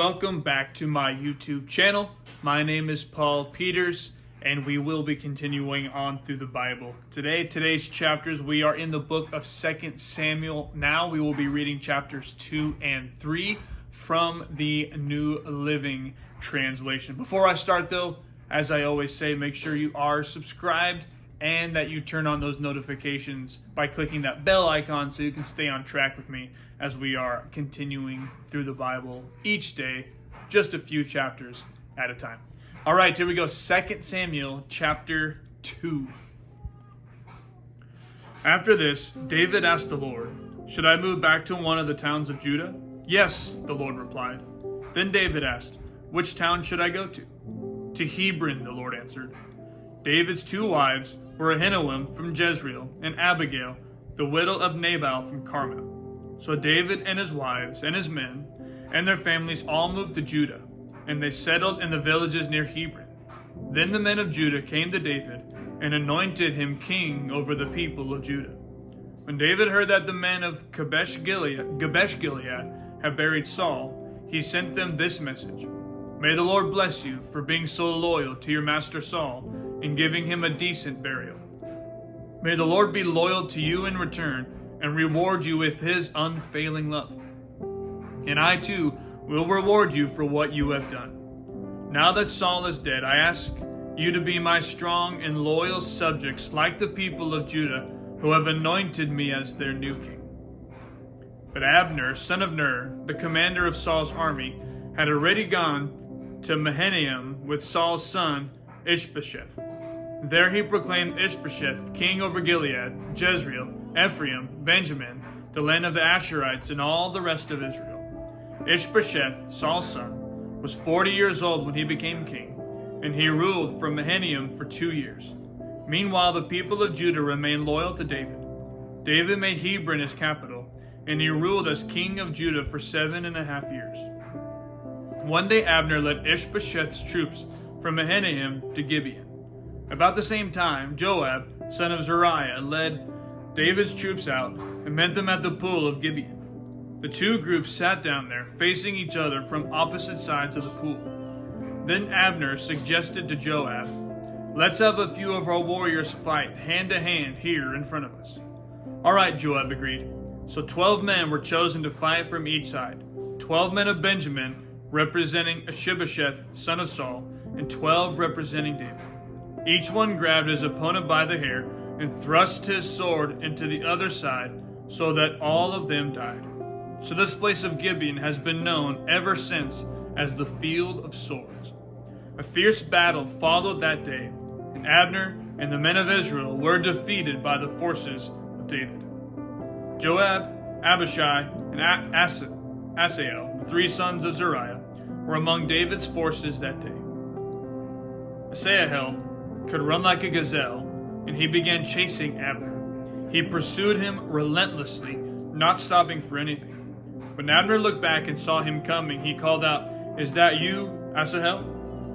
welcome back to my YouTube channel. My name is Paul Peters, and we will be continuing on through the Bible. Today's chapters, we are in the book of 2 Samuel. Now we will be reading chapters 2 and 3 from the New Living Translation. Before I start though, as I always say, make sure you are subscribed and that you turn on those notifications by clicking that bell icon so you can stay on track with me as we are continuing through the Bible each day, just a few chapters at a time. All right, here we go. 2 Samuel chapter 2. After this, David asked the Lord, "Should I move back to one of the towns of Judah?" "Yes," the Lord replied. Then David asked, "Which town should I go to?" "To Hebron," the Lord answered. David's two wives were Ahinoam from Jezreel and Abigail, the widow of Nabal from Carmel. So David and his wives and his men and their families all moved to Judah, and they settled in the villages near Hebron. Then the men of Judah came to David and anointed him king over the people of Judah. When David heard that the men of Jabesh Gilead had buried Saul, he sent them this message: "May the Lord bless you for being so loyal to your master Saul and giving him a decent burial. May the Lord be loyal to you in return and reward you with his unfailing love. And I too will reward you for what you have done. Now that Saul is dead, I ask you to be my strong and loyal subjects like the people of Judah who have anointed me as their new king." But Abner, son of Ner, the commander of Saul's army, had already gone to Mahanaim with Saul's son Ishbosheth. There he proclaimed Ishbosheth king over Gilead, Jezreel, Ephraim, Benjamin, the land of the Asherites, and all the rest of Israel. Ishbosheth, Saul's son, was 40 years old when he became king, and he ruled from Mahanaim for 2 years. Meanwhile, the people of Judah remained loyal to David. David made Hebron his capital, and he ruled as king of Judah for 7.5 years. One day Abner led Ishbosheth's troops from Mahanaim to Gibeon. About the same time, Joab, son of Zeruiah, led David's troops out and met them at the pool of Gibeon. The two groups sat down there, facing each other from opposite sides of the pool. Then Abner suggested to Joab, "Let's have a few of our warriors fight hand to hand here in front of us." "All right," Joab agreed. So 12 men were chosen to fight from each side, 12 men of Benjamin representing Ishbosheth, son of Saul, and 12 representing David. Each one grabbed his opponent by the hair and thrust his sword into the other side so that all of them died. So this place of Gibeon has been known ever since as the Field of Swords. A fierce battle followed that day, and Abner and the men of Israel were defeated by the forces of David. Joab, Abishai, and Asahel, the 3 sons of Zeruiah, were among David's forces that day. Asahel could run like a gazelle, and he began chasing Abner. He pursued him relentlessly, not stopping for anything. When Abner looked back and saw him coming, he called out, "Is that you, Asahel?"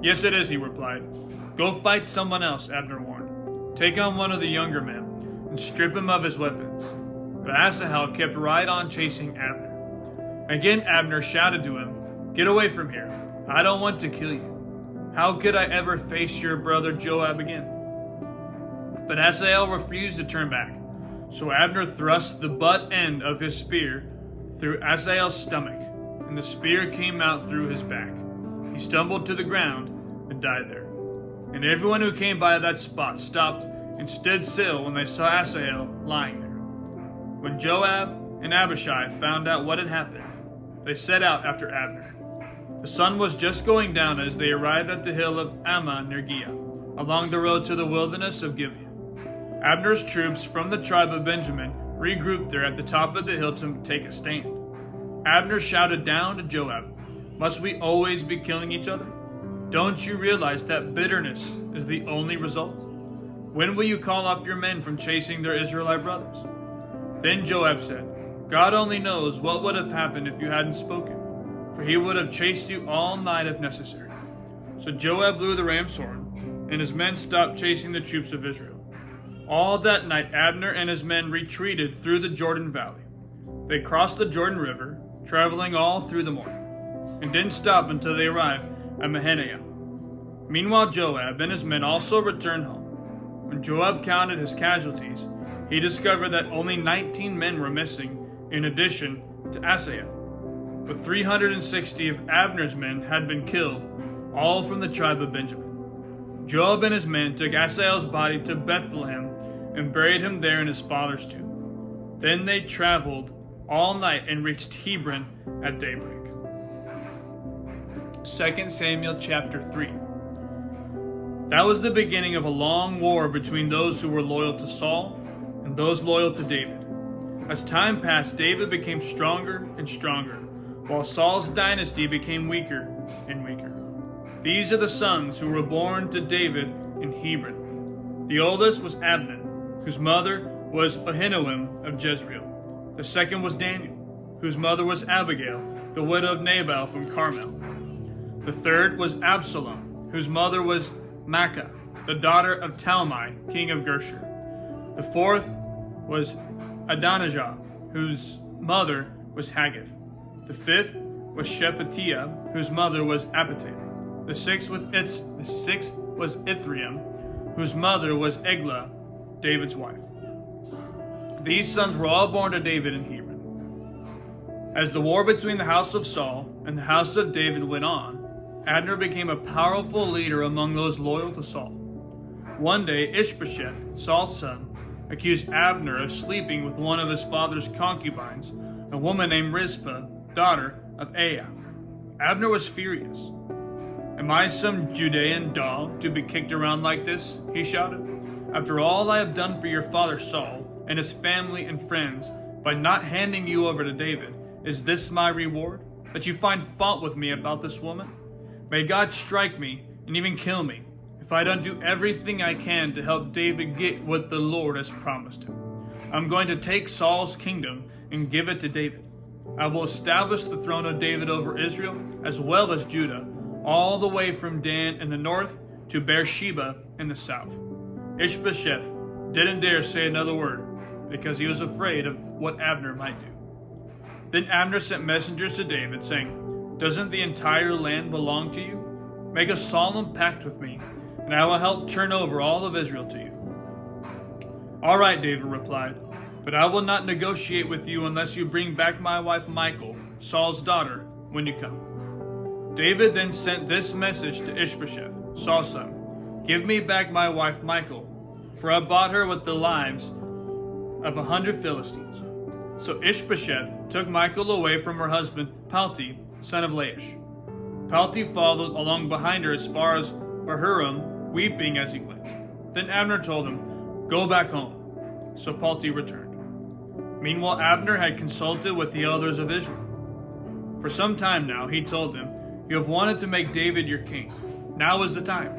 "Yes, it is," he replied. "Go fight someone else," Abner warned. "Take on one of the younger men and strip him of his weapons." But Asahel kept right on chasing Abner. Again Abner shouted to him, "Get away from here. I don't want to kill you. How could I ever face your brother Joab again?" But Asahel refused to turn back. So Abner thrust the butt end of his spear through Asahel's stomach, and the spear came out through his back. He stumbled to the ground and died there. And everyone who came by that spot stopped and stood still when they saw Asahel lying there. When Joab and Abishai found out what had happened, they set out after Abner. The sun was just going down as they arrived at the hill of Ammah near Giah, along the road to the wilderness of Gibeon. Abner's troops from the tribe of Benjamin regrouped there at the top of the hill to take a stand. Abner shouted down to Joab, "Must we always be killing each other? Don't you realize that bitterness is the only result? When will you call off your men from chasing their Israelite brothers?" Then Joab said, "God only knows what would have happened if you hadn't spoken, for he would have chased you all night if necessary." So Joab blew the ram's horn, and his men stopped chasing the troops of Israel. All that night Abner and his men retreated through the Jordan Valley. They crossed the Jordan River, traveling all through the morning. and didn't stop until they arrived at Mahanaim. Meanwhile, Joab and his men also returned home. When Joab counted his casualties, he discovered that only 19 men were missing, in addition to Asahel. But 360 of Abner's men had been killed, all from the tribe of Benjamin. Joab and his men took Asahel's body to Bethlehem and buried him there in his father's tomb. Then they traveled all night and reached Hebron at daybreak. 2 Samuel chapter 3. That was the beginning of a long war between those who were loyal to Saul and those loyal to David. As time passed, David became stronger and stronger, while Saul's dynasty became weaker and weaker. These are the sons who were born to David in Hebron. The oldest was Abner, whose mother was Ahinoam of Jezreel. The second was Daniel, whose mother was Abigail, the widow of Nabal from Carmel. The third was Absalom, whose mother was Maacah, the daughter of Talmai, king of Geshur. The fourth was Adonijah, whose mother was Haggith. The fifth was Shephatiah, whose mother was Abital. The sixth was Ithream, whose mother was Eglah, David's wife. These sons were all born to David in Hebron. As the war between the house of Saul and the house of David went on, Abner became a powerful leader among those loyal to Saul. One day, Ishbosheth, Saul's son, accused Abner of sleeping with one of his father's concubines, a woman named Rizpah, daughter of Aiah. Abner was furious. "Am I some Judean dog to be kicked around like this?" he shouted. "After all I have done for your father Saul and his family and friends by not handing you over to David, is this my reward, that you find fault with me about this woman? May God strike me and even kill me if I don't do everything I can to help David get what the Lord has promised him. I'm going to take Saul's kingdom and give it to David. I will establish the throne of David over Israel as well as Judah, all the way from Dan in the north to Beersheba in the south." Ishbosheth didn't dare say another word because he was afraid of what Abner might do. Then Abner sent messengers to David saying, "Doesn't the entire land belong to you? Make a solemn pact with me, and I will help turn over all of Israel to you." "All right," David replied, "but I will not negotiate with you unless you bring back my wife Michal, Saul's daughter, when you come." David then sent this message to Ishbosheth, Saul's son, "Give me back my wife Michal, for I bought her with the lives of 100 Philistines." So Ishbosheth took Michal away from her husband Palti, son of Laish. Palti followed along behind her as far as Bahurim, weeping as he went. Then Abner told him, "Go back home." So Palti returned. Meanwhile, Abner had consulted with the elders of Israel. For some time now, he told them, "You have wanted to make David your king. Now is the time.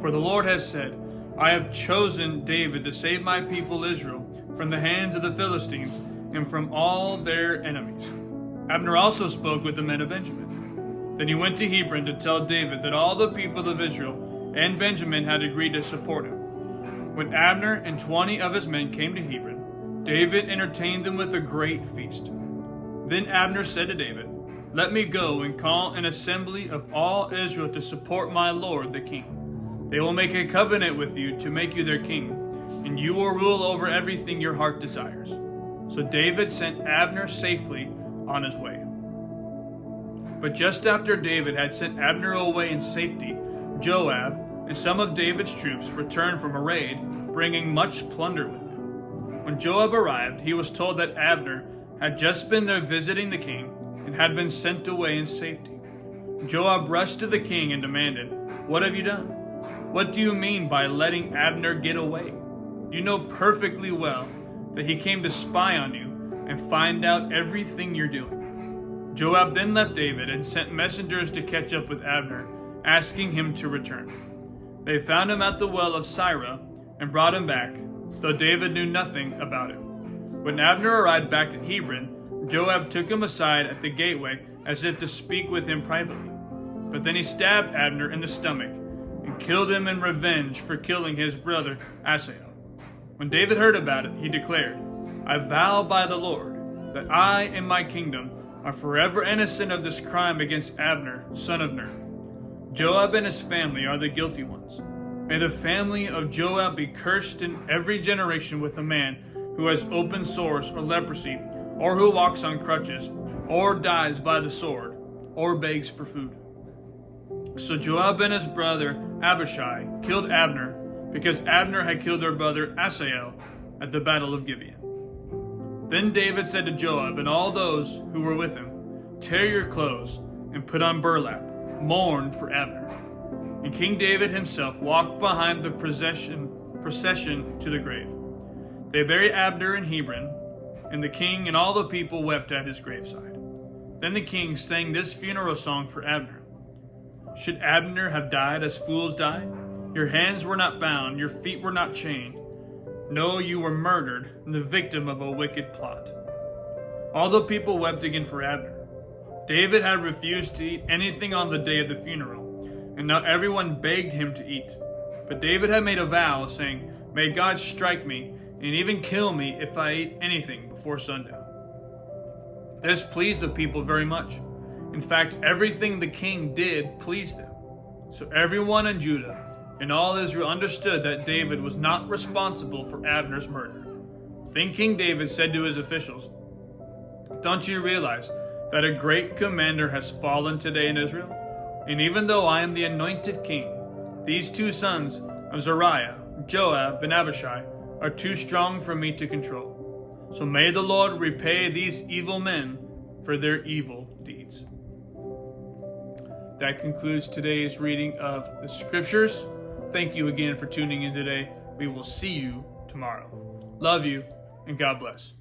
For the Lord has said, I have chosen David to save my people Israel from the hands of the Philistines and from all their enemies." Abner also spoke with the men of Benjamin. Then he went to Hebron to tell David that all the people of Israel and Benjamin had agreed to support him. When Abner and 20 of his men came to Hebron, David entertained them with a great feast. Then Abner said to David, "Let me go and call an assembly of all Israel to support my lord the king. They will make a covenant with you to make you their king, and you will rule over everything your heart desires." So David sent Abner safely on his way. But just after David had sent Abner away in safety, Joab and some of David's troops returned from a raid, bringing much plunder with them. When Joab arrived, he was told that Abner had just been there visiting the king and had been sent away in safety. Joab rushed to the king and demanded, "What have you done? What do you mean by letting Abner get away? You know perfectly well that he came to spy on you and find out everything you're doing." Joab then left David and sent messengers to catch up with Abner, asking him to return. They found him at the well of Sirah and brought him back, though David knew nothing about it. When Abner arrived back at Hebron, Joab took him aside at the gateway as if to speak with him privately. But then he stabbed Abner in the stomach and killed him in revenge for killing his brother Asahel. When David heard about it, he declared, "I vow by the Lord that I and my kingdom are forever innocent of this crime against Abner, son of Ner. Joab and his family are the guilty ones. May the family of Joab be cursed in every generation with a man who has open sores or leprosy, or who walks on crutches, or dies by the sword, or begs for food. So Joab and his brother Abishai killed Abner, because Abner had killed their brother Asahel at the battle of Gibeon. Then David said to Joab and all those who were with him, "Tear your clothes and put on burlap, mourn for Abner." And King David himself walked behind the procession to the grave. They buried Abner in Hebron, and the king and all the people wept at his graveside. Then the king sang this funeral song for Abner. "Should Abner have died as fools die? Your hands were not bound, your feet were not chained. No, you were murdered, and the victim of a wicked plot." All the people wept again for Abner. David had refused to eat anything on the day of the funeral, and now everyone begged him to eat. But David had made a vow, saying, "May God strike me, and even kill me if I eat anything before sundown." This pleased the people very much. In fact, everything the king did pleased them. So everyone in Judah and all Israel understood that David was not responsible for Abner's murder. Then King David said to his officials, "Don't you realize that a great commander has fallen today in Israel? And even though I am the anointed king, these two sons of Zeruiah, Joab and Abishai, are too strong for me to control. So may the Lord repay these evil men for their evil deeds." That concludes today's reading of the Scriptures. Thank you again for tuning in today. We will see you tomorrow. Love you, and God bless.